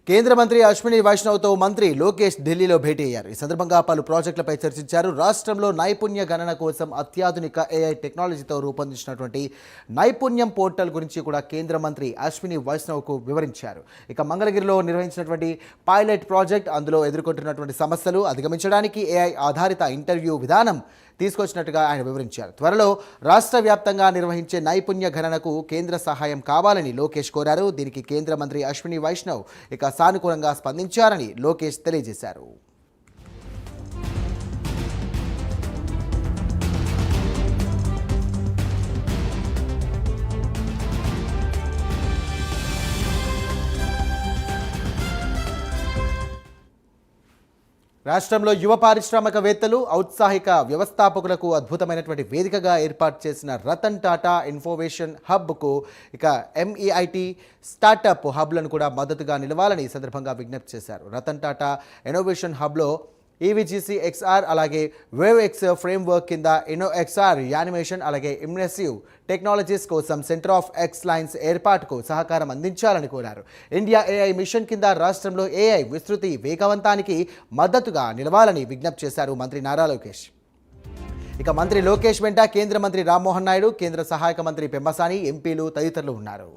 కేంద్ర మంత్రి అశ్విని వైష్ణవ్తో మంత్రి లోకేష్ ఢిల్లీలో భేటీ అయ్యారు. ఈ సందర్భంగా పలు ప్రాజెక్టులపై చర్చించారు. రాష్ట్రంలో నైపుణ్య గణన కోసం అత్యాధునిక ఏఐ టెక్నాలజీతో రూపొందించినటువంటి నైపుణ్యం పోర్టల్ గురించి కూడా కేంద్ర మంత్రి అశ్విని వైష్ణవ్కు వివరించారు. ఇక మంగళగిరిలో నిర్వహించినటువంటి పైలట్ ప్రాజెక్ట్, అందులో ఎదుర్కొంటున్నటువంటి సమస్యలు అధిగమించడానికి ఏఐ ఆధారిత ఇంటర్వ్యూ విధానం తీసుకొచ్చినట్టుగా ఆయన వివరించారు. త్వరలో రాష్ట్ర వ్యాప్తంగా నిర్వహించే నైపుణ్య గణనకు కేంద్ర సహాయం కావాలని లోకేష్ కోరారు. దీనికి కేంద్ర మంత్రి అశ్విని వైష్ణవ్ ఇక సానుకూలంగా స్పందించారని లోకేష్ తెలియజేశారు. రాష్ట్రంలో యువ పారిశ్రామికవేత్తలు, ఔత్సాహిక వ్యవస్థాపకులకు అద్భుతమైనటువంటి వేదికగా ఏర్పాటు చేసిన రతన్ టాటా ఇన్నోవేషన్ హబ్కు ఇక ఎంఈఐటి స్టార్టప్ హబ్లను కూడా మద్దతుగా నిలవాలని ఈ సందర్భంగా విజ్ఞప్తి చేశారు. రతన్ టాటా ఇన్నోవేషన్ హబ్లో ఈవీజీసీ ఎక్స్ఆర్ అలాగే వేవ్ ఎక్స్ ఫ్రేమ్వర్క్ కింద ఇన్నోఎక్స్ఆర్ యానిమేషన్ అలాగే ఇమ్మెసివ్ టెక్నాలజీస్ కోసం సెంటర్ ఆఫ్ ఎక్సలెన్స్ ఏర్పాటుకు సహకారం అందించాలని కోరారు. ఇండియా ఏఐ మిషన్ కింద రాష్ట్రంలో ఏఐ విస్తృతి వేగవంతానికి మద్దతుగా నిలవాలని విజ్ఞప్తి చేశారు మంత్రి నారా లోకేష్. ఇక మంత్రి లోకేష్ వెంట కేంద్ర మంత్రి రామ్మోహన్ నాయుడు, కేంద్ర సహాయక మంత్రి పెమ్మసాని, ఎంపీలు తదితరులు ఉన్నారు.